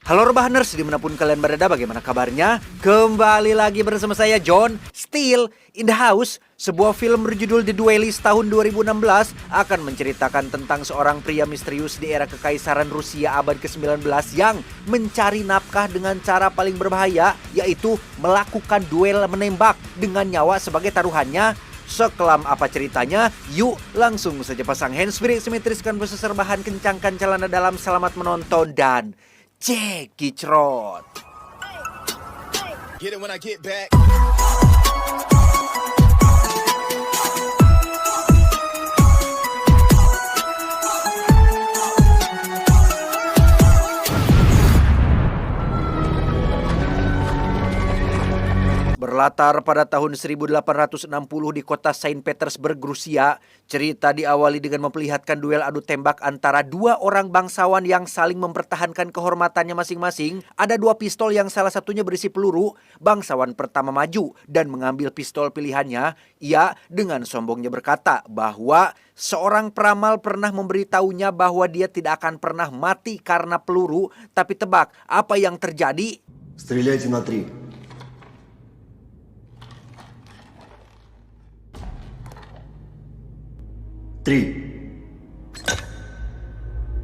Halo Rebahaners, dimanapun kalian berada, bagaimana kabarnya? Kembali lagi bersama saya John, Still in the House. Sebuah film berjudul The Duelist tahun 2016 akan menceritakan tentang seorang pria misterius di era kekaisaran Rusia abad ke-19 yang mencari nafkah dengan cara paling berbahaya, yaitu melakukan duel menembak dengan nyawa sebagai taruhannya. Sekelam apa ceritanya? Yuk langsung saja pasang handsfree, simetriskan prosesor bahan, kencangkan celana dalam, selamat menonton dan Cekicrot. Get it when I get back. Berlatar pada tahun 1860 di kota Saint Petersburg, Rusia, cerita diawali dengan memperlihatkan duel adu tembak antara dua orang bangsawan yang saling mempertahankan kehormatannya masing-masing. Ada dua pistol yang salah satunya berisi peluru. Bangsawan pertama maju dan mengambil pistol pilihannya. Ia dengan sombongnya berkata bahwa seorang peramal pernah memberitahunya bahwa dia tidak akan pernah mati karena peluru. Tapi tebak apa yang terjadi? Стреляйте на 3.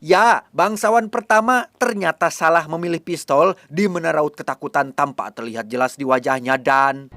Ya, bangsawan pertama ternyata salah memilih pistol. Di mana raut ketakutan tampak terlihat jelas di wajahnya dan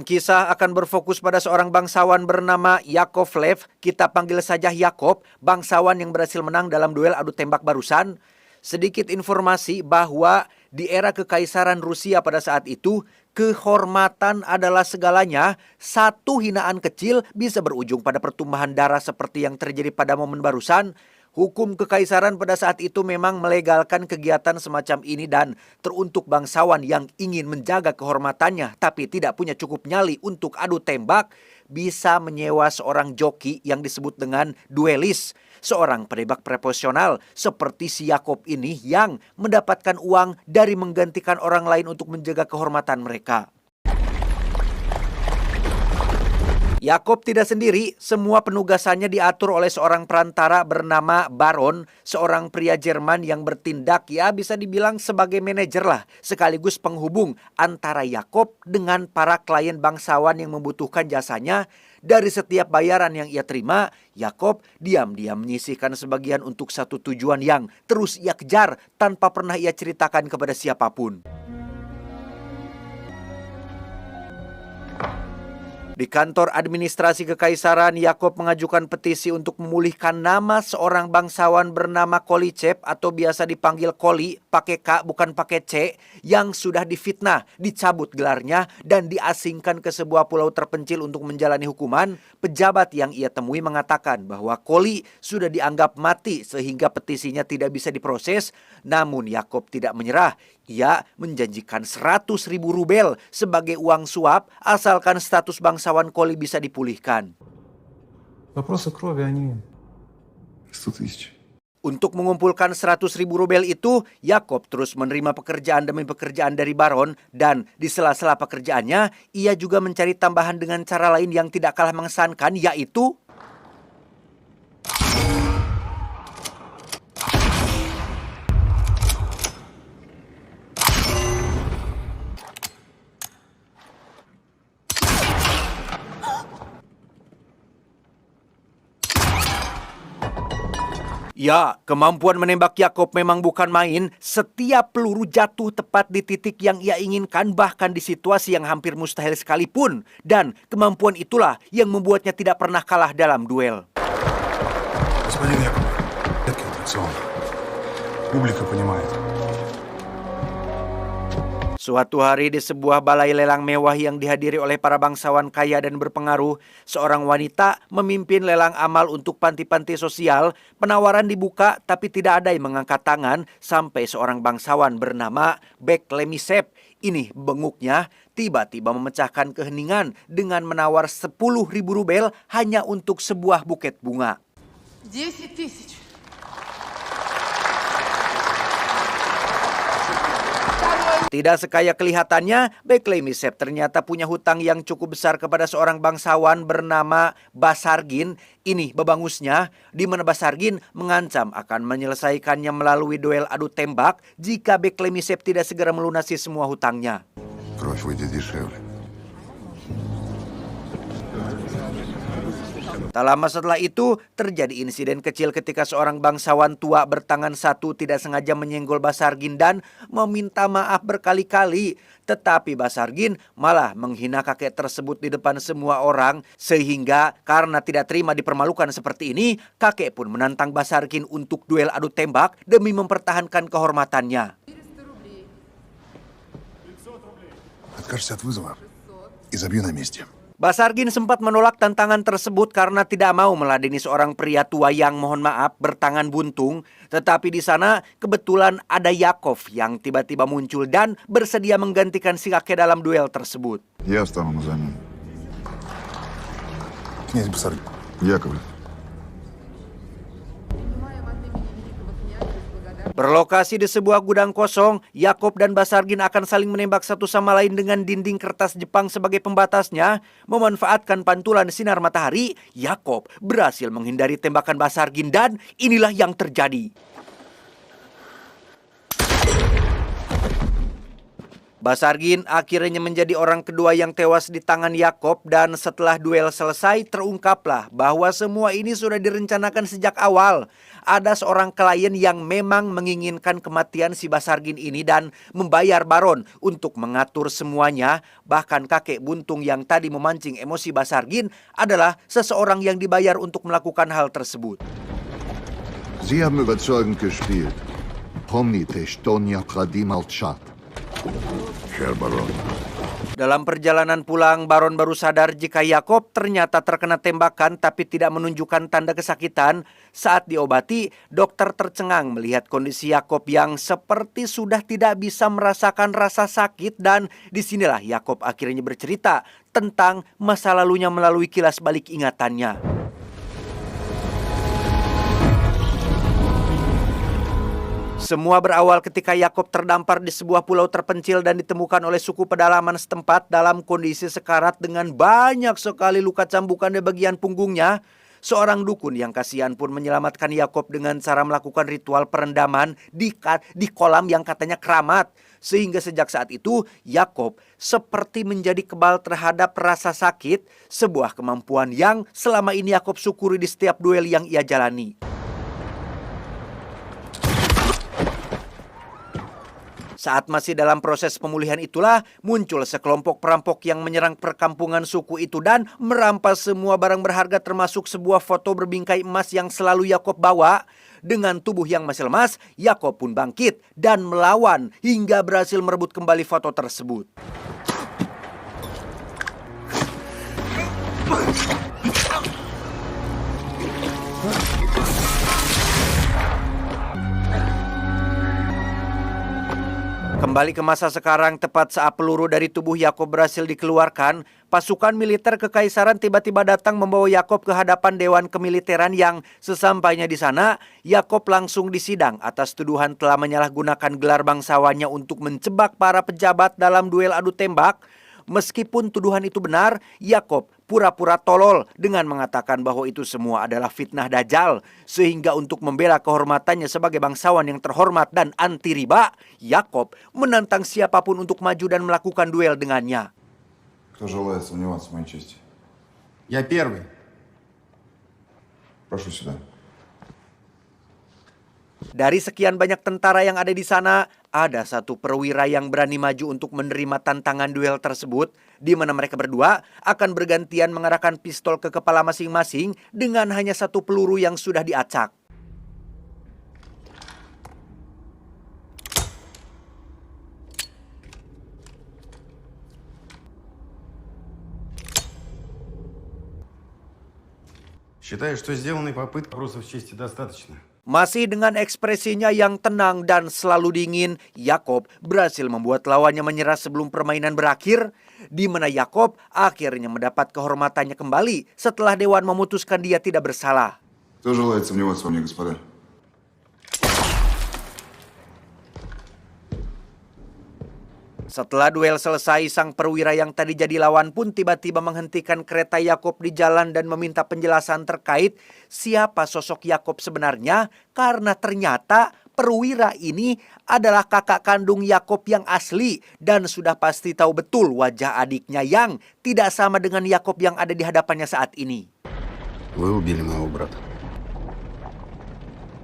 kisah akan berfokus pada seorang bangsawan bernama Yakovlev. Kita panggil saja Yakov, bangsawan yang berhasil menang dalam duel adu tembak barusan. Sedikit informasi bahwa di era kekaisaran Rusia pada saat itu, kehormatan adalah segalanya. Satu hinaan kecil bisa berujung pada pertumpahan darah seperti yang terjadi pada momen barusan. Hukum kekaisaran pada saat itu memang melegalkan kegiatan semacam ini dan teruntuk bangsawan yang ingin menjaga kehormatannya tapi tidak punya cukup nyali untuk adu tembak, bisa menyewa seorang joki yang disebut dengan duelis. Seorang penembak profesional seperti si Yakob ini yang mendapatkan uang dari menggantikan orang lain untuk menjaga kehormatan mereka. Yakob tidak sendiri, semua penugasannya diatur oleh seorang perantara bernama Baron, seorang pria Jerman yang bertindak ya bisa dibilang sebagai manajer lah, sekaligus penghubung antara Yakob dengan para klien bangsawan yang membutuhkan jasanya. Dari setiap bayaran yang ia terima, Yakob diam-diam menyisihkan sebagian untuk satu tujuan yang terus ia kejar tanpa pernah ia ceritakan kepada siapapun. Di kantor administrasi kekaisaran, Yakob mengajukan petisi untuk memulihkan nama seorang bangsawan bernama Kolichev atau biasa dipanggil Koli, pakai K bukan pakai C, yang sudah difitnah, dicabut gelarnya dan diasingkan ke sebuah pulau terpencil untuk menjalani hukuman. Pejabat yang ia temui mengatakan bahwa Koli sudah dianggap mati sehingga petisinya tidak bisa diproses. Namun Yakob tidak menyerah. Ia menjanjikan 100.000 rubel sebagai uang suap asalkan status bangsawan Koli bisa dipulihkan. Вопросы крови, они 100 000. Untuk mengumpulkan 100.000 rubel itu, Yakob terus menerima pekerjaan demi pekerjaan dari Baron dan di sela-sela pekerjaannya, ia juga mencari tambahan dengan cara lain yang tidak kalah mengesankan, yaitu ya, kemampuan menembak Yakob memang bukan main. Setiap peluru jatuh tepat di titik yang ia inginkan, bahkan di situasi yang hampir mustahil sekalipun. Dan kemampuan itulah yang membuatnya tidak pernah kalah dalam duel. Господин Яков, это аттракцион. Публика понимает. Suatu hari di sebuah balai lelang mewah yang dihadiri oleh para bangsawan kaya dan berpengaruh, seorang wanita memimpin lelang amal untuk panti-panti sosial. Penawaran dibuka tapi tidak ada yang mengangkat tangan sampai seorang bangsawan bernama Beklemisev. Ini benguknya tiba-tiba memecahkan keheningan dengan menawar 10.000 rubel hanya untuk sebuah buket bunga. 10 000. Tidak sekaya kelihatannya, Beklemyshev ternyata punya hutang yang cukup besar kepada seorang bangsawan bernama Basargin. Ini babangusnya, di mana Basargin mengancam akan menyelesaikannya melalui duel adu tembak jika Beklemyshev tidak segera melunasi semua hutangnya. Кровь выйдет дешевле. Tak lama setelah itu, terjadi insiden kecil ketika seorang bangsawan tua bertangan satu tidak sengaja menyenggol Basargin dan meminta maaf berkali-kali. Tetapi Basargin malah menghina kakek tersebut di depan semua orang, sehingga karena tidak terima dipermalukan seperti ini, kakek pun menantang Basargin untuk duel adu tembak demi mempertahankan kehormatannya. Откажешься от вызова и забью на месте. Basargin sempat menolak tantangan tersebut karena tidak mau meladeni seorang pria tua yang mohon maaf bertangan buntung. Tetapi di sana kebetulan ada Yakov yang tiba-tiba muncul dan bersedia menggantikan si kakek dalam duel tersebut. Я встану на замену. Князь Басаргин. Яковлев. Berlokasi di sebuah gudang kosong, Yakov dan Basargin akan saling menembak satu sama lain dengan dinding kertas Jepang sebagai pembatasnya. Memanfaatkan pantulan sinar matahari, Yakov berhasil menghindari tembakan Basargin dan inilah yang terjadi. Basargin akhirnya menjadi orang kedua yang tewas di tangan Yakov dan setelah duel selesai terungkaplah bahwa semua ini sudah direncanakan sejak awal. Ada seorang klien yang memang menginginkan kematian si Basargin ini dan membayar Baron untuk mengatur semuanya. Bahkan kakek buntung yang tadi memancing emosi Basargin adalah seseorang yang dibayar untuk melakukan hal tersebut. Sie haben überzeugend gespielt. Помните, что необходимо молчать. Herr Baron. Dalam perjalanan pulang, Baron baru sadar jika Yakov ternyata terkena tembakan tapi tidak menunjukkan tanda kesakitan. Saat diobati, dokter tercengang melihat kondisi Yakov yang seperti sudah tidak bisa merasakan rasa sakit dan disinilah Yakov akhirnya bercerita tentang masa lalunya melalui kilas balik ingatannya. Semua berawal ketika Yakov terdampar di sebuah pulau terpencil dan ditemukan oleh suku pedalaman setempat dalam kondisi sekarat dengan banyak sekali luka cambukan di bagian punggungnya. Seorang dukun yang kasihan pun menyelamatkan Yakov dengan cara melakukan ritual perendaman di kolam yang katanya keramat. Sehingga sejak saat itu, Yakov seperti menjadi kebal terhadap rasa sakit, sebuah kemampuan yang selama ini Yakov syukuri di setiap duel yang ia jalani. Saat masih dalam proses pemulihan itulah muncul sekelompok perampok yang menyerang perkampungan suku itu dan merampas semua barang berharga termasuk sebuah foto berbingkai emas yang selalu Yakov bawa. Dengan tubuh yang masih lemas, Yakov pun bangkit dan melawan hingga berhasil merebut kembali foto tersebut. Kembali ke masa sekarang, tepat saat peluru dari tubuh Yakov berhasil dikeluarkan, pasukan militer kekaisaran tiba-tiba datang membawa Yakov ke hadapan Dewan Kemiliteran yang sesampainya di sana, Yakov langsung disidang atas tuduhan telah menyalahgunakan gelar bangsawannya untuk mencebak para pejabat dalam duel adu tembak. Meskipun tuduhan itu benar, Yakov pura-pura tolol dengan mengatakan bahwa itu semua adalah fitnah Dajjal. Sehingga untuk membela kehormatannya sebagai bangsawan yang terhormat dan anti riba, Yakov menantang siapapun untuk maju dan melakukan duel dengannya. Кто желает сомневаться в моей чести? Я первый. Прошу сюда. Dari sekian banyak tentara yang ada di sana, ada satu perwira yang berani maju untuk menerima tantangan duel tersebut, di mana mereka berdua akan bergantian mengarahkan pistol ke kepala masing-masing dengan hanya satu peluru yang sudah diacak. Считаю, что сделанной попытки вопросов чести достаточно. Masih dengan ekspresinya yang tenang dan selalu dingin, Yakov berhasil membuat lawannya menyerah sebelum permainan berakhir, di mana Yakov akhirnya mendapat kehormatannya kembali setelah Dewan memutuskan dia tidak bersalah. Кто желает сомневаться во мне, господа? Setelah duel selesai, sang perwira yang tadi jadi lawan pun tiba-tiba menghentikan kereta Yakob di jalan dan meminta penjelasan terkait siapa sosok Yakob sebenarnya, karena ternyata perwira ini adalah kakak kandung Yakob yang asli dan sudah pasti tahu betul wajah adiknya yang tidak sama dengan Yakob yang ada di hadapannya saat ini. Вы убили моего брата.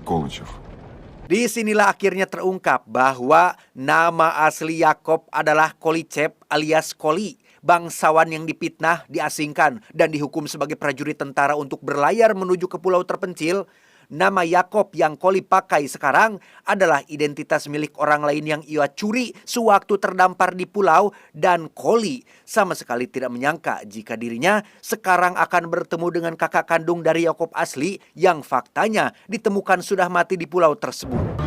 Колычев. Disinilah akhirnya terungkap bahwa nama asli Yakob adalah Kolicep alias Koli, bangsawan yang dipitnah, diasingkan, dan dihukum sebagai prajurit tentara untuk berlayar menuju ke pulau terpencil. Nama Yakob yang Koli pakai sekarang adalah identitas milik orang lain yang ia curi sewaktu terdampar di pulau, dan Koli sama sekali tidak menyangka jika dirinya sekarang akan bertemu dengan kakak kandung dari Yakob asli yang faktanya ditemukan sudah mati di pulau tersebut.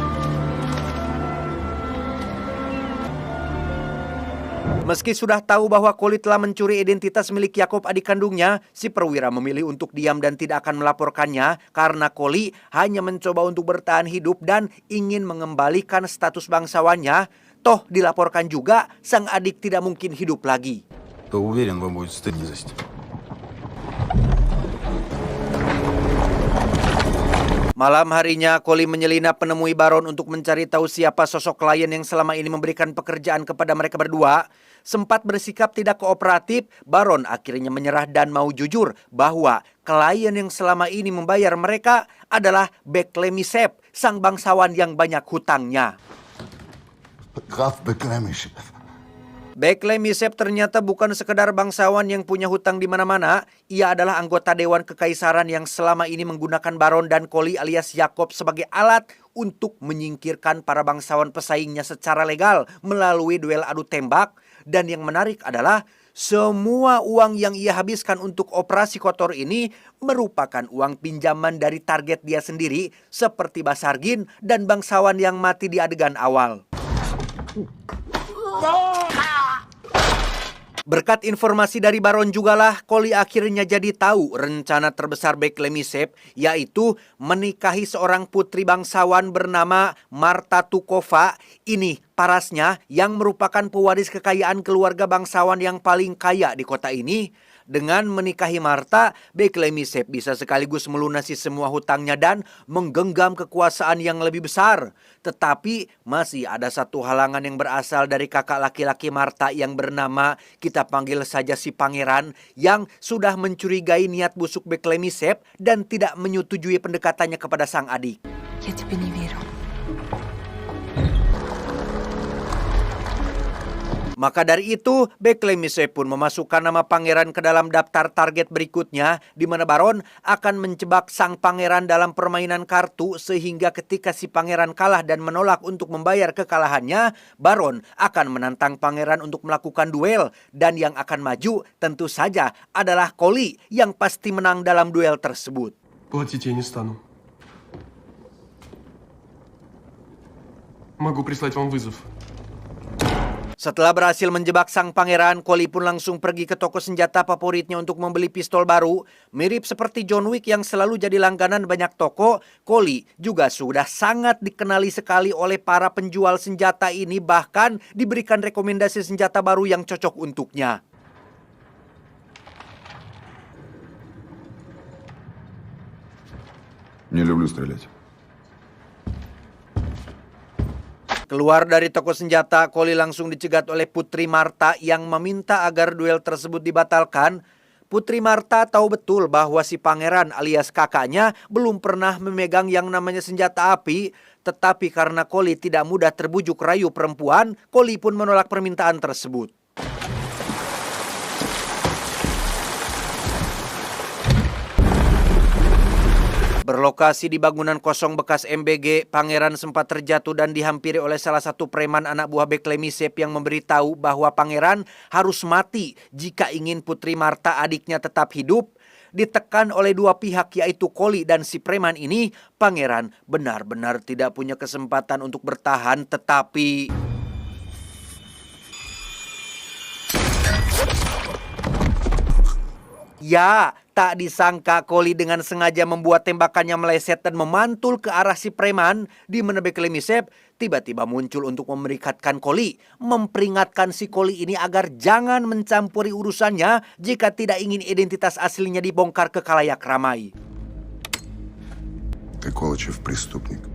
Meski sudah tahu bahwa Koli telah mencuri identitas milik Yakob adik kandungnya, si perwira memilih untuk diam dan tidak akan melaporkannya karena Koli hanya mencoba untuk bertahan hidup dan ingin mengembalikan status bangsawannya. Toh dilaporkan juga, sang adik tidak mungkin hidup lagi. То уверен, вам будет стыдно за себя. Malam harinya, Koli menyelinap menemui Baron untuk mencari tahu siapa sosok klien yang selama ini memberikan pekerjaan kepada mereka berdua. Sempat bersikap tidak kooperatif, Baron akhirnya menyerah dan mau jujur bahwa klien yang selama ini membayar mereka adalah Beklemisep, sang bangsawan yang banyak hutangnya. Graf Beklemisep. Beklemisep ternyata bukan sekedar bangsawan yang punya hutang di mana-mana. Ia adalah anggota Dewan Kekaisaran yang selama ini menggunakan Baron dan Koli alias Yakob sebagai alat untuk menyingkirkan para bangsawan pesaingnya secara legal melalui duel adu tembak. Dan yang menarik adalah semua uang yang ia habiskan untuk operasi kotor ini merupakan uang pinjaman dari target dia sendiri seperti Basargin dan bangsawan yang mati di adegan awal. Berkat informasi dari Baron jugalah Koli akhirnya jadi tahu rencana terbesar Beklemisep, yaitu menikahi seorang putri bangsawan bernama Marta Tukova. Ini parasnya yang merupakan pewaris kekayaan keluarga bangsawan yang paling kaya di kota ini. Dengan menikahi Marta, Beklemisep bisa sekaligus melunasi semua hutangnya dan menggenggam kekuasaan yang lebih besar. Tetapi masih ada satu halangan yang berasal dari kakak laki-laki Marta yang bernama, kita panggil saja si Pangeran, yang sudah mencurigai niat busuk Beklemisep dan tidak menyetujui pendekatannya kepada sang adik. Я тебе не верю. Maka dari itu, Beklemisep pun memasukkan nama pangeran ke dalam daftar target berikutnya, di mana Baron akan menjebak sang pangeran dalam permainan kartu, sehingga ketika si pangeran kalah dan menolak untuk membayar kekalahannya, Baron akan menantang pangeran untuk melakukan duel, dan yang akan maju tentu saja adalah Koli yang pasti menang dalam duel tersebut. Платить я не стану. Могу прислать вам вызов. Setelah berhasil menjebak sang pangeran, Koli pun langsung pergi ke toko senjata favoritnya untuk membeli pistol baru. Mirip seperti John Wick yang selalu jadi langganan banyak toko, Koli juga sudah sangat dikenali sekali oleh para penjual senjata ini, bahkan diberikan rekomendasi senjata baru yang cocok untuknya. Не люблю стрелять. Keluar dari toko senjata, Koli langsung dicegat oleh Putri Marta yang meminta agar duel tersebut dibatalkan. Putri Marta tahu betul bahwa si pangeran alias kakaknya belum pernah memegang yang namanya senjata api. Tetapi karena Koli tidak mudah terbujuk rayu perempuan, Koli pun menolak permintaan tersebut. Berlokasi di bangunan kosong bekas MBG, pangeran sempat terjatuh dan dihampiri oleh salah satu preman anak buah Beklemisep yang memberitahu bahwa pangeran harus mati jika ingin Putri Marta adiknya tetap hidup. Ditekan oleh dua pihak yaitu Koli dan si preman ini, pangeran benar-benar tidak punya kesempatan untuk bertahan, tetapi Ya, tak disangka Koli dengan sengaja membuat tembakannya meleset dan memantul ke arah si preman, di mana Beklemisep tiba-tiba muncul untuk memerikatkan Koli, memperingatkan si Koli ini agar jangan mencampuri urusannya jika tidak ingin identitas aslinya dibongkar ke khalayak ramai. Ты, Колычев, преступник.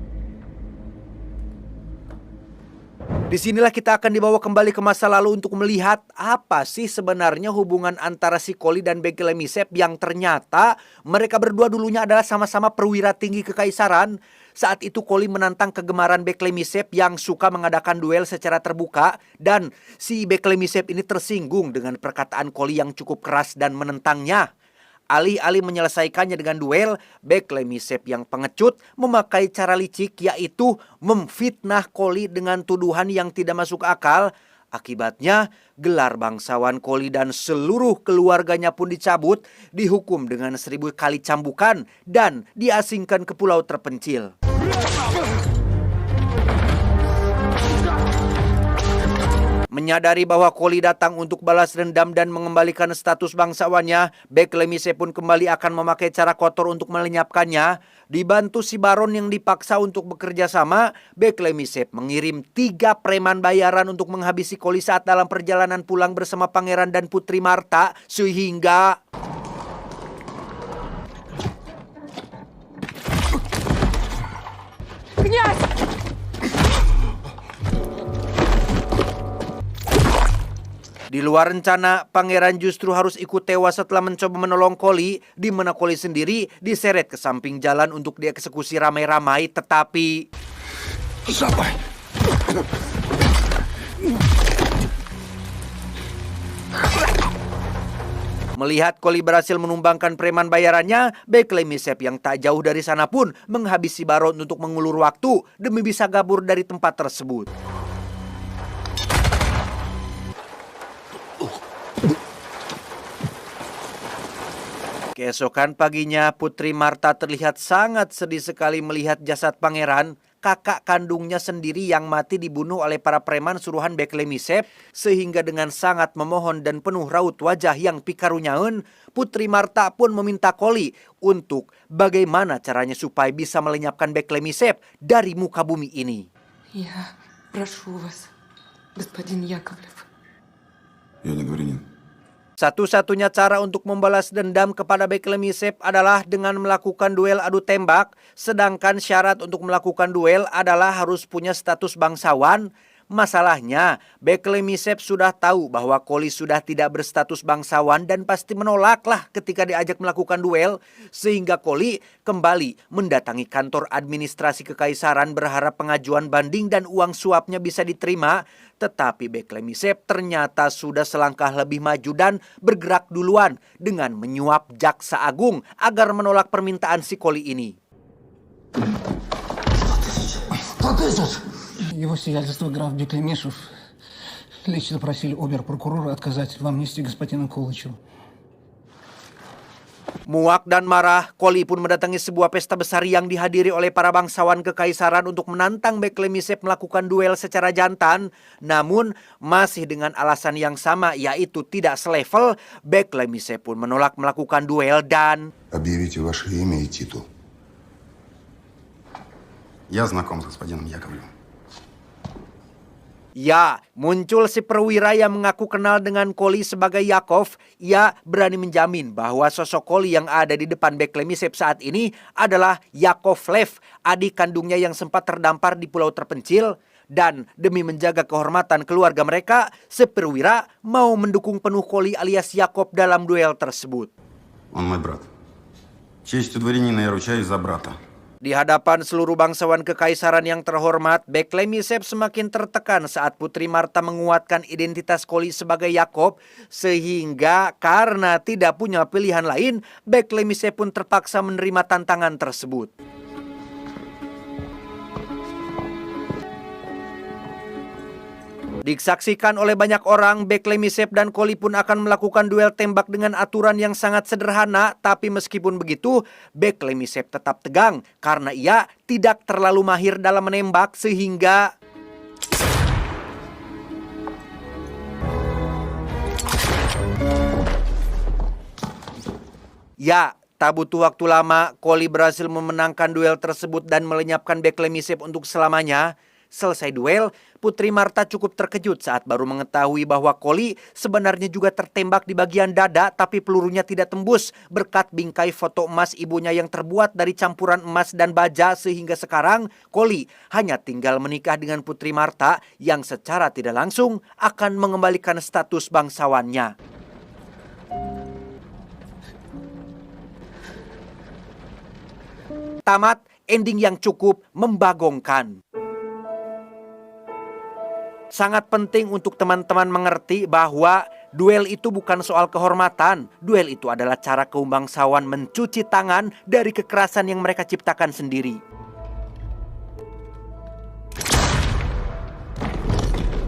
Disinilah kita akan dibawa kembali ke masa lalu untuk melihat apa sih sebenarnya hubungan antara si Koli dan Beklemisep yang ternyata mereka berdua dulunya adalah sama-sama perwira tinggi kekaisaran. Saat itu Koli menantang kegemaran Beklemisep yang suka mengadakan duel secara terbuka dan si Beklemisep ini tersinggung dengan perkataan Koli yang cukup keras dan menentangnya. Alih-alih menyelesaikannya dengan duel, Beklemisep yang pengecut memakai cara licik yaitu memfitnah Koli dengan tuduhan yang tidak masuk akal. Akibatnya, gelar bangsawan Koli dan seluruh keluarganya pun dicabut, dihukum dengan 1000 kali cambukan, dan diasingkan ke pulau terpencil. Menyadari bahwa Koli datang untuk balas dendam dan mengembalikan status bangsawannya, Beklemisep pun kembali akan memakai cara kotor untuk melenyapkannya. Dibantu si Baron yang dipaksa untuk bekerja sama, Beklemisep mengirim 3 preman bayaran untuk menghabisi Koli saat dalam perjalanan pulang bersama Pangeran dan Putri Marta, sehingga Князь! di luar rencana, Pangeran justru harus ikut tewas setelah mencoba menolong Koli, di mana Koli sendiri diseret ke samping jalan untuk dieksekusi ramai-ramai, tetapi melihat Koli berhasil menumbangkan preman bayarannya, Beklemisep yang tak jauh dari sana pun menghabisi Baron untuk mengulur waktu demi bisa kabur dari tempat tersebut. Keesokan paginya, Putri Marta terlihat sangat sedih sekali melihat jasad pangeran, kakak kandungnya sendiri yang mati dibunuh oleh para preman suruhan Beklemisep, sehingga dengan sangat memohon dan penuh raut wajah yang pikarunyaeun, Putri Marta pun meminta Koli untuk bagaimana caranya supaya bisa melenyapkan Beklemisep dari muka bumi ini. Я прошу вас, господин Яковлев. Я не дворянин. Satu-satunya cara untuk membalas dendam kepada Beklemisep adalah dengan melakukan duel adu tembak, sedangkan syarat untuk melakukan duel adalah harus punya status bangsawan. Masalahnya, Beklemisep sudah tahu bahwa Koli sudah tidak berstatus bangsawan dan pasti menolaklah ketika diajak melakukan duel, sehingga Koli kembali mendatangi kantor administrasi kekaisaran berharap pengajuan banding dan uang suapnya bisa diterima. Tetapi Beklemisep ternyata sudah selangkah lebih maju dan bergerak duluan dengan menyuap jaksa agung agar menolak permintaan si Koli ini. 100 000! Его сиятельство граф Беклемишев лично просили обер-прокурора отказать в амнистии господину Колычеву. Muak dan marah, Koli pun mendatangi sebuah pesta besar yang dihadiri oleh para bangsawan kekaisaran untuk menantang Beklemisep melakukan duel secara jantan. Namun, masih dengan alasan yang sama yaitu tidak selevel, Beklemisep pun menolak melakukan duel dan Объявите ваше имя и титул. Я знаком с господином Яковлевым. ya, muncul si perwira yang mengaku kenal dengan Koli sebagai Yakov. Ia berani menjamin bahwa sosok Koli yang ada di depan Beklemisep saat ini adalah Yakovlev, adik kandungnya yang sempat terdampar di pulau terpencil. Dan demi menjaga kehormatan keluarga mereka, si perwira mau mendukung penuh Koli alias Yakov dalam duel tersebut. Он мой брат. Честью дворянина я ручаюсь за брата. Di hadapan seluruh bangsawan kekaisaran yang terhormat, Beklemisep semakin tertekan saat Putri Marta menguatkan identitas Koli sebagai Yakov, sehingga karena tidak punya pilihan lain, Beklemisep pun terpaksa menerima tantangan tersebut. Disaksikan oleh banyak orang, Beklemisep dan Koli pun akan melakukan duel tembak dengan aturan yang sangat sederhana. Tapi meskipun begitu, Beklemisep tetap tegang karena ia tidak terlalu mahir dalam menembak sehingga Ya, tak butuh waktu lama, Koli berhasil memenangkan duel tersebut dan melenyapkan Beklemishev untuk selamanya. Selesai duel, Putri Marta cukup terkejut saat baru mengetahui bahwa Koli sebenarnya juga tertembak di bagian dada tapi pelurunya tidak tembus berkat bingkai foto emas ibunya yang terbuat dari campuran emas dan baja, sehingga sekarang Koli hanya tinggal menikah dengan Putri Marta yang secara tidak langsung akan mengembalikan status bangsawannya. Tamat, ending yang cukup membagongkan. Sangat penting untuk teman-teman mengerti bahwa duel itu bukan soal kehormatan. Duel itu adalah cara kaum bangsawan mencuci tangan dari kekerasan yang mereka ciptakan sendiri.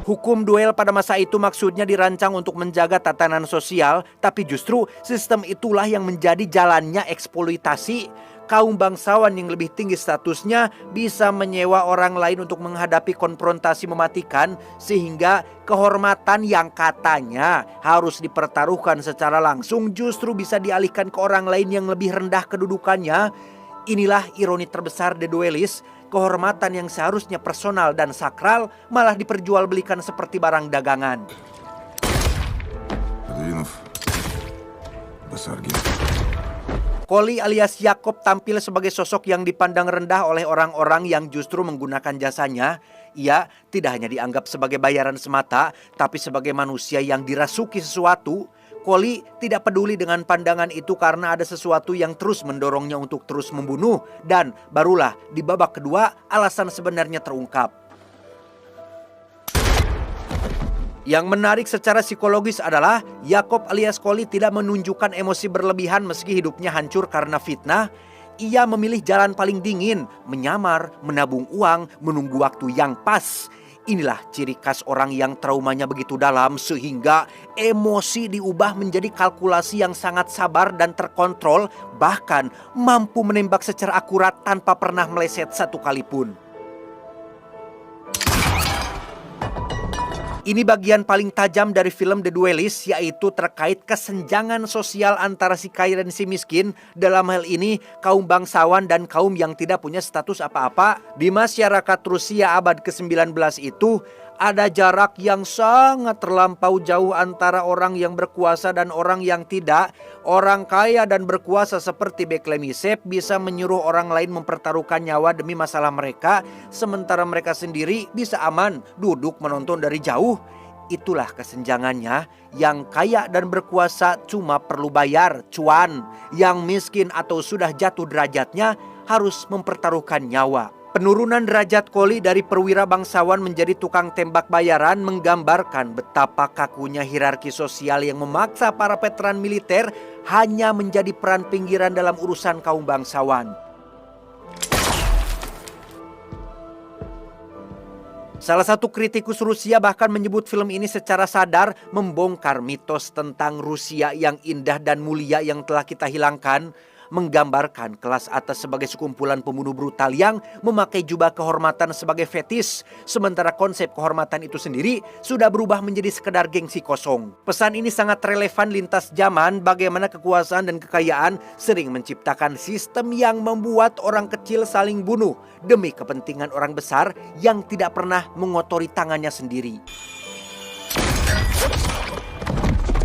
Hukum duel pada masa itu maksudnya dirancang untuk menjaga tatanan sosial, tapi justru sistem itulah yang menjadi jalannya eksploitasi. Kaum bangsawan yang lebih tinggi statusnya bisa menyewa orang lain untuk menghadapi konfrontasi mematikan, sehingga kehormatan yang katanya harus dipertaruhkan secara langsung justru bisa dialihkan ke orang lain yang lebih rendah kedudukannya. Inilah ironi terbesar The Duelist. Kehormatan yang seharusnya personal dan sakral malah diperjualbelikan seperti barang dagangan. Koli alias Yakob tampil sebagai sosok yang dipandang rendah oleh orang-orang yang justru menggunakan jasanya. Ia tidak hanya dianggap sebagai bayaran semata, tapi sebagai manusia yang dirasuki sesuatu. Koli tidak peduli dengan pandangan itu karena ada sesuatu yang terus mendorongnya untuk terus membunuh. Dan barulah di babak kedua alasan sebenarnya terungkap. Yang menarik secara psikologis adalah Yakob alias Koli tidak menunjukkan emosi berlebihan meski hidupnya hancur karena fitnah. Ia memilih jalan paling dingin, menyamar, menabung uang, menunggu waktu yang pas. Inilah ciri khas orang yang traumanya begitu dalam sehingga emosi diubah menjadi kalkulasi yang sangat sabar dan terkontrol, bahkan mampu menembak secara akurat tanpa pernah meleset satu kali pun. Ini bagian paling tajam dari film The Duelist, yaitu terkait kesenjangan sosial antara si kaya dan si miskin. Dalam hal ini kaum bangsawan dan kaum yang tidak punya status apa-apa. Di masyarakat Rusia abad ke-19 itu ada jarak yang sangat terlampau jauh antara orang yang berkuasa dan orang yang tidak. Orang kaya dan berkuasa seperti Beklemishev bisa menyuruh orang lain mempertaruhkan nyawa demi masalah mereka, sementara mereka sendiri bisa aman duduk menonton dari jauh. Itulah kesenjangannya. Yang kaya dan berkuasa cuma perlu bayar cuan. Yang miskin atau sudah jatuh derajatnya harus mempertaruhkan nyawa. Penurunan derajat Koli dari perwira bangsawan menjadi tukang tembak bayaran menggambarkan betapa kakunya hierarki sosial yang memaksa para veteran militer hanya menjadi peran pinggiran dalam urusan kaum bangsawan. Salah satu kritikus Rusia bahkan menyebut film ini secara sadar membongkar mitos tentang Rusia yang indah dan mulia yang telah kita hilangkan. Menggambarkan kelas atas sebagai sekumpulan pembunuh brutal yang memakai jubah kehormatan sebagai fetis, sementara konsep kehormatan itu sendiri sudah berubah menjadi sekedar gengsi kosong. Pesan ini sangat relevan lintas zaman, bagaimana kekuasaan dan kekayaan sering menciptakan sistem yang membuat orang kecil saling bunuh demi kepentingan orang besar yang tidak pernah mengotori tangannya sendiri.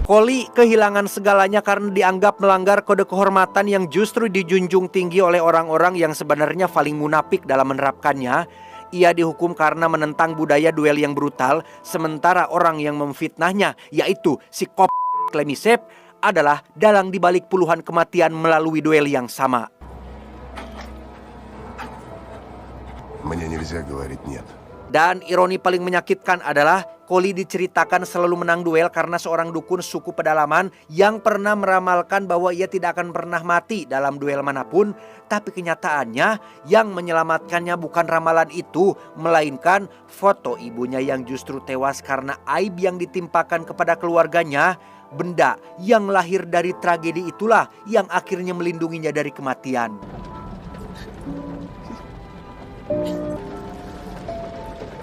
Koli kehilangan segalanya karena dianggap melanggar kode kehormatan yang justru dijunjung tinggi oleh orang-orang yang sebenarnya paling munafik dalam menerapkannya. Ia dihukum karena menentang budaya duel yang brutal, sementara orang yang memfitnahnya, yaitu si Beklemishev, adalah dalang dibalik puluhan kematian melalui duel yang sama. Мне нельзя говорить нет. Dan ironi paling menyakitkan adalah Koli diceritakan selalu menang duel karena seorang dukun suku pedalaman yang pernah meramalkan bahwa ia tidak akan pernah mati dalam duel manapun. Tapi kenyataannya yang menyelamatkannya bukan ramalan itu, melainkan foto ibunya yang justru tewas karena aib yang ditimpakan kepada keluarganya. Benda yang lahir dari tragedi itulah yang akhirnya melindunginya dari kematian.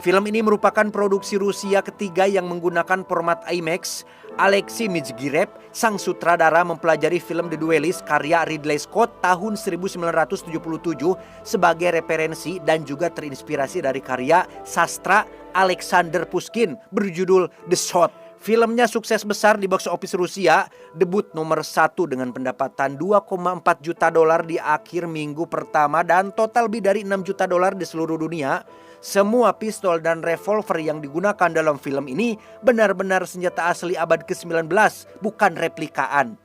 Film ini merupakan produksi Rusia ketiga yang menggunakan format IMAX. Alexei Mizgirev, sang sutradara, mempelajari film The Duelist karya Ridley Scott tahun 1977 sebagai referensi dan juga terinspirasi dari karya sastra Alexander Pushkin berjudul The Shot. Filmnya sukses besar di box office Rusia, debut nomor 1 dengan pendapatan 2,4 juta dolar di akhir minggu pertama dan total lebih dari 6 juta dolar di seluruh dunia. Semua pistol dan revolver yang digunakan dalam film ini benar-benar senjata asli abad ke-19, bukan replikaan.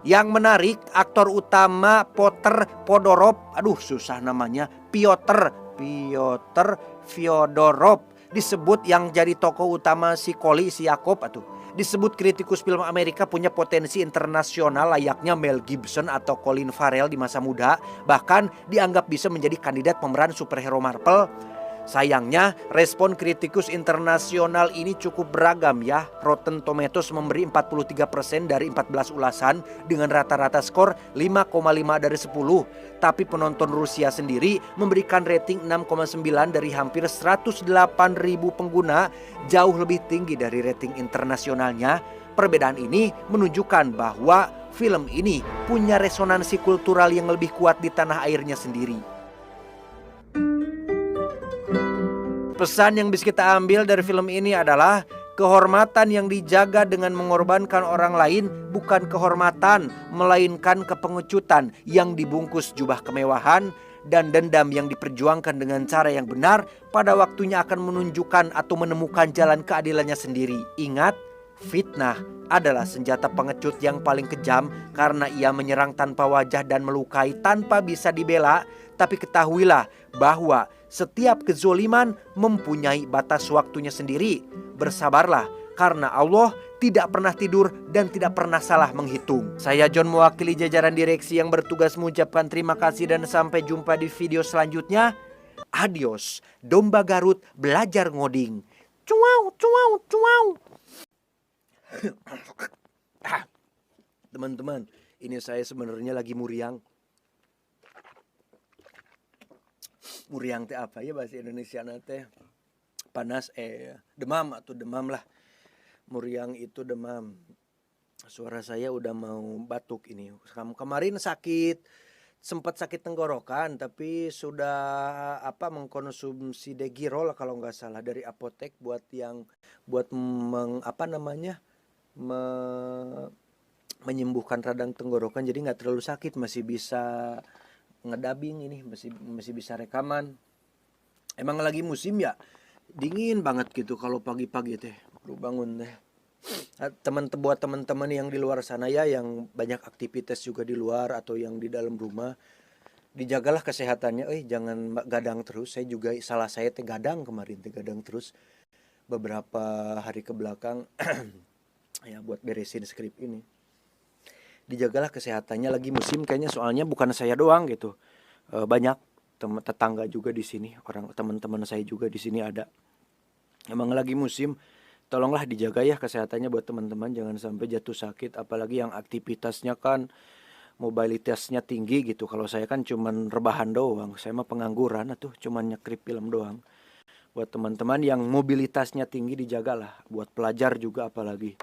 Yang menarik, aktor utama Piotr Fyodorov disebut yang jadi tokoh utama si Koli, si Yakob disebut kritikus film Amerika punya potensi internasional layaknya Mel Gibson atau Colin Farrell di masa muda. Bahkan dianggap bisa menjadi kandidat pemeran superhero Marvel. Sayangnya respon kritikus internasional ini cukup beragam ya. Rotten Tomatoes memberi 43% dari 14 ulasan dengan rata-rata skor 5,5 dari 10. Tapi penonton Rusia sendiri memberikan rating 6,9 dari hampir 108.000 pengguna, jauh lebih tinggi dari rating internasionalnya. Perbedaan ini menunjukkan bahwa film ini punya resonansi kultural yang lebih kuat di tanah airnya sendiri. Pesan yang bisa kita ambil dari film ini adalah kehormatan yang dijaga dengan mengorbankan orang lain bukan kehormatan, melainkan kepengecutan yang dibungkus jubah kemewahan, dan dendam yang diperjuangkan dengan cara yang benar pada waktunya akan menunjukkan atau menemukan jalan keadilannya sendiri. Ingat, fitnah adalah senjata pengecut yang paling kejam karena ia menyerang tanpa wajah dan melukai tanpa bisa dibela. Tapi ketahuilah bahwa setiap kezoliman mempunyai batas waktunya sendiri. Bersabarlah karena Allah tidak pernah tidur dan tidak pernah salah menghitung. Saya John mewakili jajaran direksi yang bertugas mengucapkan terima kasih dan sampai jumpa di video selanjutnya. Adios, domba Garut belajar ngoding. Cuau, cuau, cuau. Teman-teman, ini saya sebenarnya lagi muriang. Muriang teh apa ya bahasa Indonesia teh? Panas demam atau demam lah. Muriang itu demam. Suara saya udah mau batuk ini. Kemarin sempat sakit tenggorokan, tapi sudah mengkonsumsi Degirol kalau nggak salah dari apotek buat menyembuhkan radang tenggorokan, jadi nggak terlalu sakit, masih bisa ngedabing ini, masih bisa rekaman. Emang lagi musim ya, dingin banget gitu kalau pagi-pagi teh baru bangun teh. Buat teman-teman yang di luar sana ya, yang banyak aktivitas juga di luar atau yang di dalam rumah, dijagalah kesehatannya. Jangan gadang terus. Saya teh gadang kemarin, gadang terus beberapa hari ke belakang ya buat beresin skrip ini. Dijagalah kesehatannya, lagi musim kayaknya, soalnya bukan saya doang gitu. Banyak tetangga juga di sini, teman-teman saya juga di sini ada. Emang lagi musim, tolonglah dijaga ya kesehatannya buat teman-teman, jangan sampai jatuh sakit, apalagi yang aktivitasnya kan mobilitasnya tinggi gitu. Kalau saya kan cuman rebahan doang, saya mah pengangguran cuman nyekrip film doang. Buat teman-teman yang mobilitasnya tinggi dijagalah, buat pelajar juga apalagi.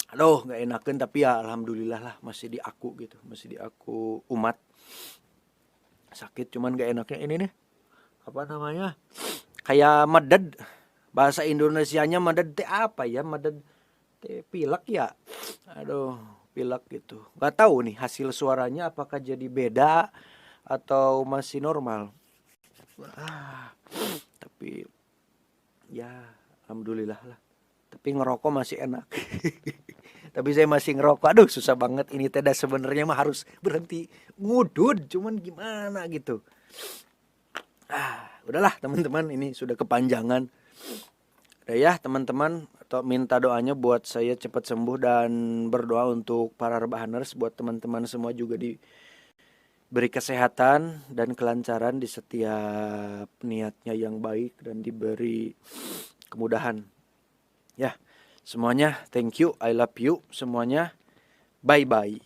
Aduh, gak enakan, tapi ya alhamdulillah lah masih di aku gitu, masih di aku umat. Sakit cuman gak enaknya ini nih, kayak meded. Bahasa Indonesianya meded teh apa ya? Meded teh pilek ya. Aduh, pilek gitu. Gak tahu nih hasil suaranya apakah jadi beda atau masih normal. Tapi ya alhamdulillah lah. Tapi ngerokok masih enak. Tapi saya masih ngerokok. Aduh, susah banget ini teh. Sebenarnya mah harus berhenti ngudud, cuman gimana gitu. Udahlah teman-teman, ini sudah kepanjangan. Udah ya teman-teman, atau minta doanya buat saya cepat sembuh dan berdoa untuk para rebahaners, buat teman-teman semua juga diberi kesehatan dan kelancaran di setiap niatnya yang baik dan diberi kemudahan. Ya, semuanya thank you, I love you semuanya. Bye bye.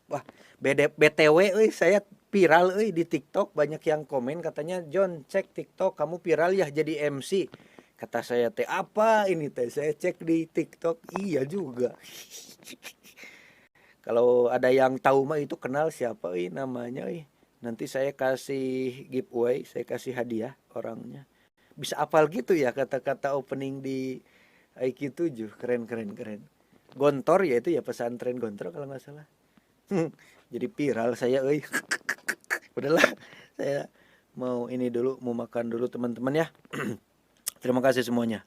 Wah, BTW saya viral di TikTok, banyak yang komen katanya, "John, cek TikTok kamu viral ya jadi MC." Kata saya teh, "Apa ini teh?" Saya cek di TikTok, iya juga. Kalau ada yang tahu mah itu kenal siapa namanya nanti saya kasih giveaway, saya kasih hadiah orangnya. Bisa apal gitu ya kata-kata opening di IQ7, keren. Gontor ya itu ya, pesantren Gontor kalau nggak salah. Jadi viral saya Udahlah, saya mau ini dulu, mau makan dulu teman-teman ya. Terima kasih semuanya.